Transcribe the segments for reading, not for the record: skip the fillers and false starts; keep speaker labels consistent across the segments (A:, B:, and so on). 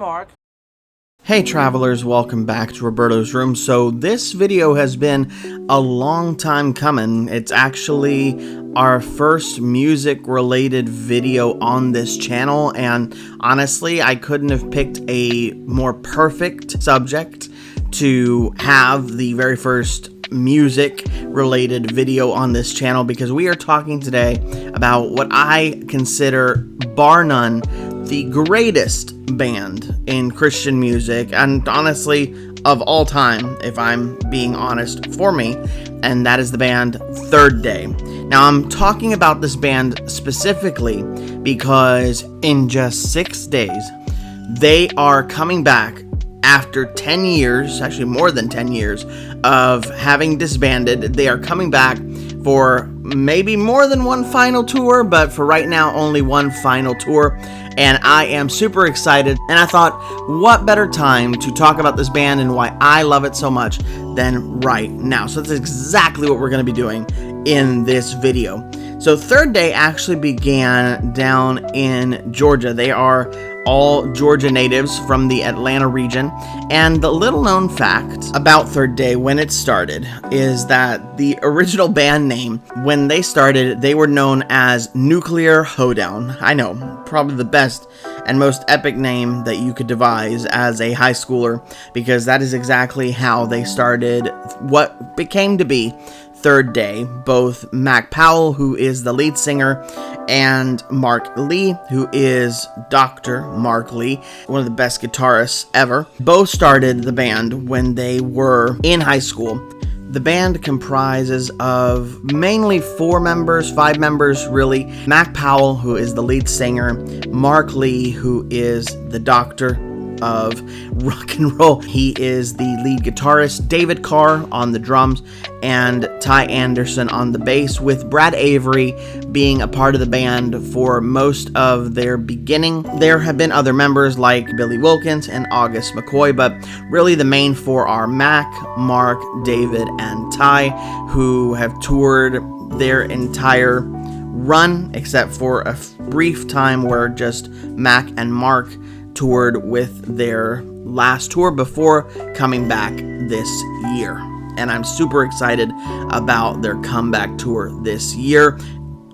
A: Mark.
B: Hey travelers, welcome back to Roberto's Room. So this video has been a long time coming. It's actually our first music related video on this channel, and honestly I couldn't have picked a more perfect subject to have the very first music related video on this channel, because we are talking today about what I consider, bar none, the greatest band in Christian music, and honestly of all time, if I'm being honest, for me, and that is the band Third Day. Now I'm talking about this band specifically because in just 6 days they are coming back after 10 years, actually more than 10 years of having disbanded. They are coming back for maybe more than one final tour, but for right now only one final tour, and I am super excited. And I thought, what better time to talk about this band and why I love it so much than right now. So that's exactly what we're going to be doing in this video. So Third Day actually began down in Georgia. They are all Georgia natives from the Atlanta region, and the little known fact about Third Day when it started is that the original band name, when they started, they were known as Nuclear Hoedown. I know, probably the best and most epic name that you could devise as a high schooler, because that is exactly how they started what became to be Third Day. Both Mac Powell, who is the lead singer, and Mark Lee, who is Dr. Mark Lee, one of the best guitarists ever, both started the band when they were in high school. The band comprises of mainly 5 members really. Mac Powell, who is the lead singer, Mark Lee, who is the doctor of rock and roll. He is the lead guitarist, David Carr on the drums, and Ty Anderson on the bass, with Brad Avery being a part of the band for most of their beginning. There have been other members like Billy Wilkins and August McCoy, but really the main 4 are Mac, Mark, David, and Ty, who have toured their entire run, except for a brief time where just Mac and Mark toured with their last tour before coming back this year. And I'm super excited about their comeback tour this year.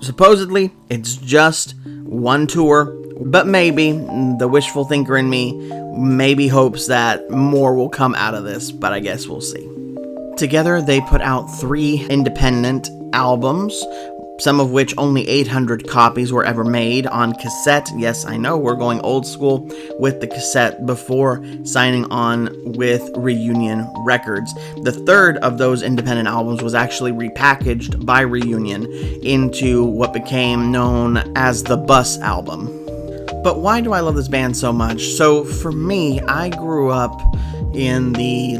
B: Supposedly, it's just one tour, but maybe the wishful thinker in me maybe hopes that more will come out of this, but I guess we'll see. Together, they put out 3 independent albums, some of which only 800 copies were ever made on cassette. Yes, I know, we're going old school with the cassette before signing on with Reunion Records. The third of those independent albums was actually repackaged by Reunion into what became known as the Bus album. But why do I love this band so much? So for me, I grew up in the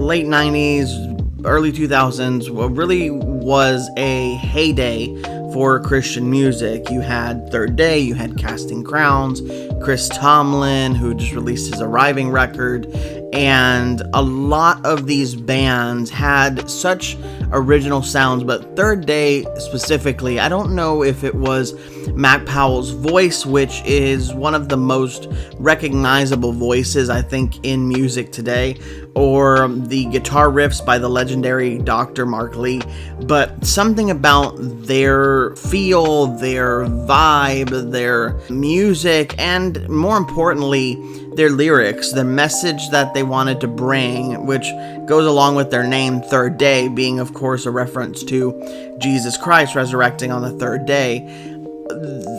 B: late 90s, early 2000s, what really was a heyday for Christian music. You had Third Day, you had Casting Crowns, Chris Tomlin, who just released his Arriving record, and a lot of these bands had such original sounds, but Third Day specifically, I don't know if it was Mac Powell's voice, which is one of the most recognizable voices I think in music today, or the guitar riffs by the legendary Dr. Mark Lee, but something about their feel, their vibe, their music, and more importantly, their lyrics, the message that they wanted to bring, which goes along with their name, Third Day, being of course a reference to Jesus Christ resurrecting on the third day.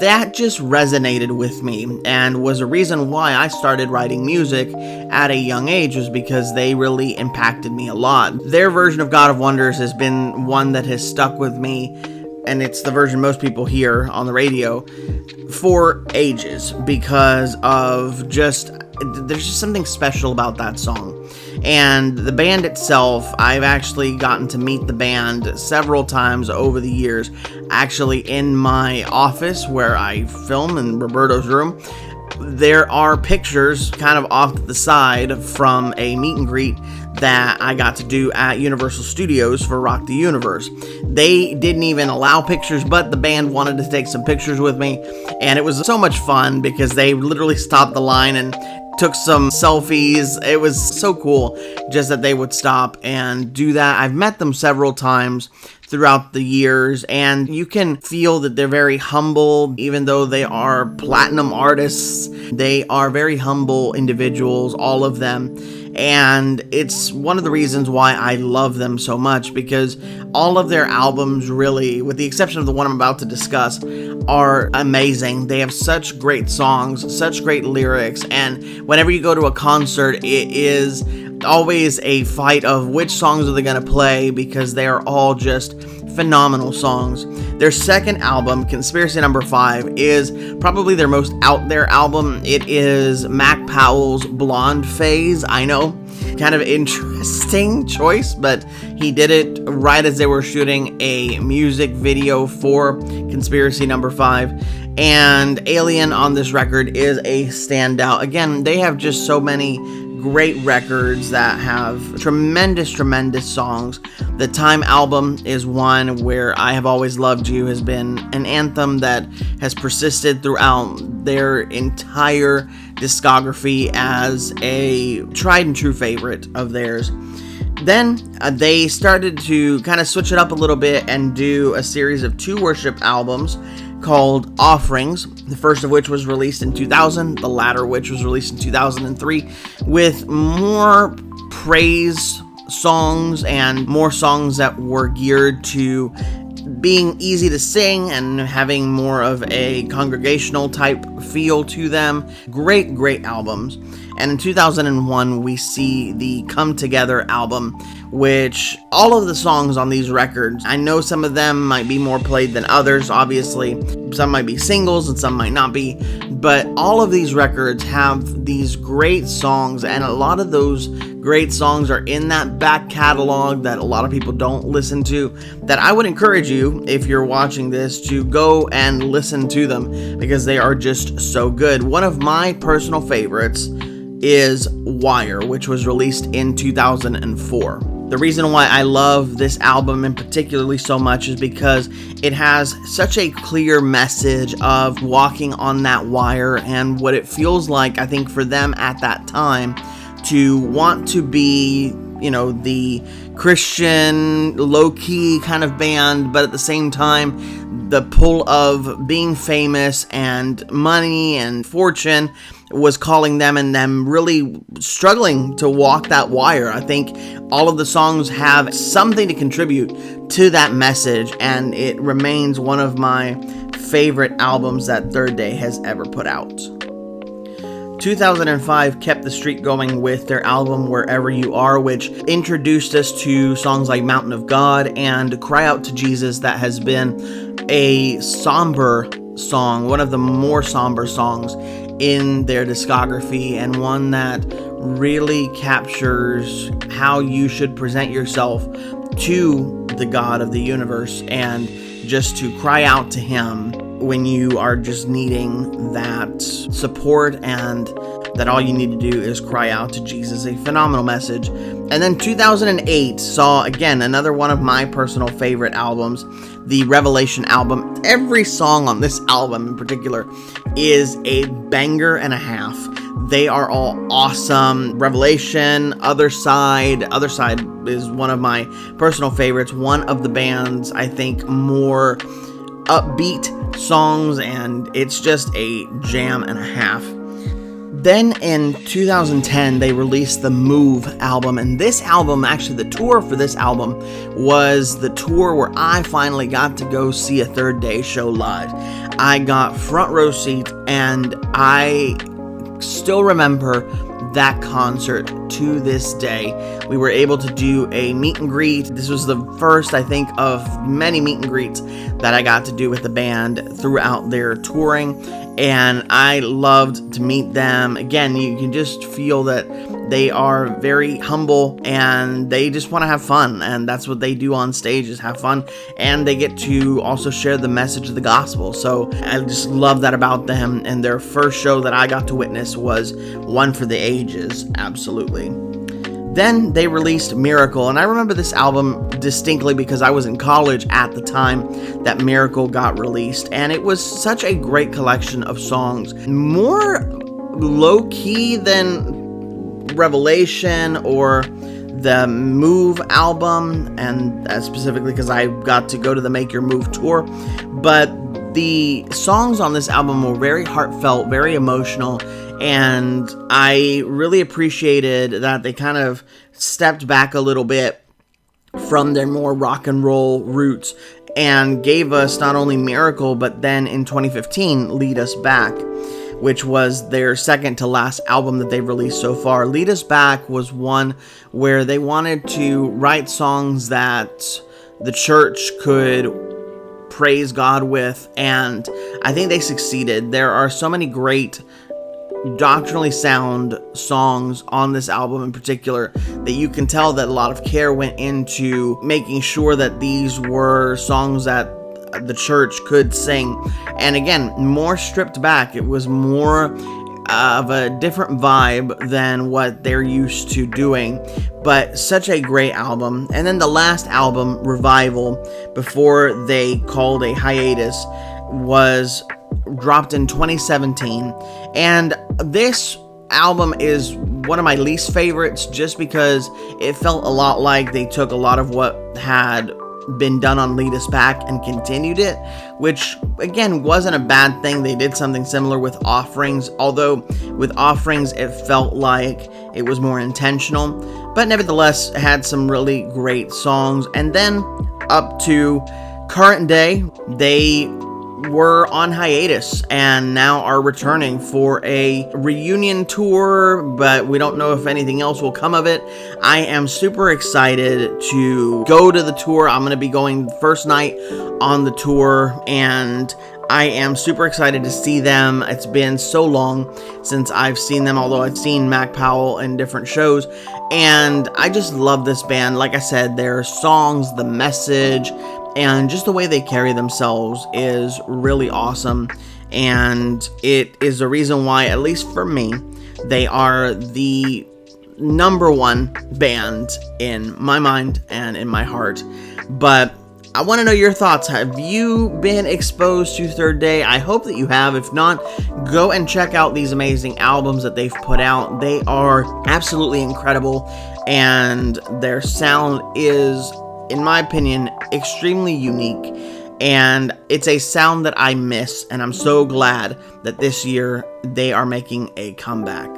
B: That just resonated with me and was a reason why I started writing music at a young age, was because they really impacted me a lot. Their version of God of Wonders has been one that has stuck with me, and it's the version most people hear on the radio for ages because of there's just something special about that song. And the band itself, I've actually gotten to meet the band several times over the years, actually in my office where I film in Roberto's Room. there are pictures kind of off to the side from a meet and greet that I got to do at Universal Studios for Rock the Universe. They didn't even allow pictures, but the band wanted to take some pictures with me, and it was so much fun because they literally stopped the line and took some selfies. It was so cool just that they would stop and do that. I've met them several times throughout the years, and you can feel that they're very humble. Even though they are platinum artists, they are very humble individuals, all of them. And it's one of the reasons why I love them so much, because all of their albums, really, with the exception of the one I'm about to discuss, are amazing. They have such great songs, such great lyrics, and whenever you go to a concert, it is always a fight of which songs are they going to play, because they are all just phenomenal songs. Their second album, Conspiracy Number 5, is probably their most out there album. It is Mac Powell's Blonde Phase. I know, kind of interesting choice, but he did it right as they were shooting a music video for Conspiracy Number 5. And Alien on this record is a standout. Again, they have just so many great records that have tremendous songs. The Time album is one where I Have Always Loved You has been an anthem that has persisted throughout their entire discography as a tried and true favorite of theirs. Then they started to kind of switch it up a little bit and do a series of 2 worship albums called Offerings, the first of which was released in 2000, the latter which was released in 2003, with more praise songs and more songs that were geared to being easy to sing and having more of a congregational type feel to them. Great albums. And in 2001, we see the Come Together album, which all of the songs on these records, I know some of them might be more played than others, obviously. Some might be singles and some might not be. But all of these records have these great songs, and a lot of those great songs are in that back catalog that a lot of people don't listen to, that I would encourage you, if you're watching this, to go and listen to them, because they are just so good. One of my personal favorites is Wire, which was released in 2004. The reason why I love this album in particularly so much is because it has such a clear message of walking on that wire and what it feels like, I think, for them at that time to want to be, you know, the Christian low-key kind of band, but at the same time, the pull of being famous and money and fortune was calling them, and them really struggling to walk that wire. I think all of the songs have something to contribute to that message, and it remains one of my favorite albums that Third Day has ever put out. 2005 kept the streak going with their album Wherever You Are, which introduced us to songs like Mountain of God and Cry Out to Jesus. That has been a somber song, one of the more somber songs in their discography, and one that really captures how you should present yourself to the God of the universe, and just to cry out to Him when you are just needing that support, and that all you need to do is cry out to Jesus. A phenomenal message. And then 2008 saw, again, another one of my personal favorite albums, the Revelation album. Every song on this album in particular is a banger and a half. They are all awesome. Revelation, Other Side is one of my personal favorites. One of the band's, I think, more upbeat songs, and it's just a jam and a half. Then in 2010, they released the Move album, and this album, actually the tour for this album, was the tour where I finally got to go see a Third Day show live. I got front row seat, and I still remember that concert to this day. We were able to do a meet and greet. This was the first, I think, of many meet and greets that I got to do with the band throughout their touring, and I loved to meet them. Again, you can just feel that They are very humble and they just want to have fun, and that's what they do on stage, is have fun, and they get to also share the message of the gospel. So I just love that about them, and their first show that I got to witness was one for the ages. Absolutely. Then they released Miracle, and I remember this album distinctly because I was in college at the time that Miracle got released, and it was such a great collection of songs, more low-key than Revelation or the Move album, and specifically because I got to go to the Make Your Move tour. But the songs on this album were very heartfelt, very emotional, and I really appreciated that they kind of stepped back a little bit from their more rock and roll roots and gave us not only Miracle, but then in 2015, Lead Us Back, which was their second to last album that they've released so far. Lead Us Back was one where they wanted to write songs that the church could praise God with, and I think they succeeded. There are so many great doctrinally sound songs on this album in particular that you can tell that a lot of care went into making sure that these were songs that the church could sing. And again, more stripped back. It was more of a different vibe than what they're used to doing, but such a great album. And then the last album, Revival, before they called a hiatus, was dropped in 2017, and this album is one of my least favorites just because it felt a lot like they took a lot of what had been done on Lead Us Back and continued it, which again wasn't a bad thing. They did something similar with Offerings, although with Offerings it felt like it was more intentional, but nevertheless had some really great songs. And then up to current day, they were on hiatus and now are returning for a reunion tour, but we don't know if anything else will come of it. I am super excited to go to the tour. I'm going to be going the first night on the tour, and I am super excited to see them. It's been so long since I've seen them, although I've seen Mac Powell in different shows, and I just love this band. Like I said, their songs, the message, and just the way they carry themselves is really awesome, and it is the reason why, at least for me, they are the number one band in my mind and in my heart. But I want to know your thoughts. Have you been exposed to Third Day? I hope that you have. If not, go and check out these amazing albums that they've put out. They are absolutely incredible, and their sound is, in my opinion, extremely unique, and it's a sound that I miss, and I'm so glad that this year they are making a comeback.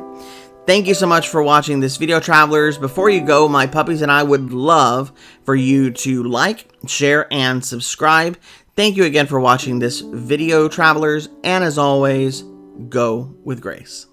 B: Thank you so much for watching this video, travelers. Before you go, my puppies and I would love for you to like, share, and subscribe. Thank you again for watching this video, travelers, and as always, go with grace.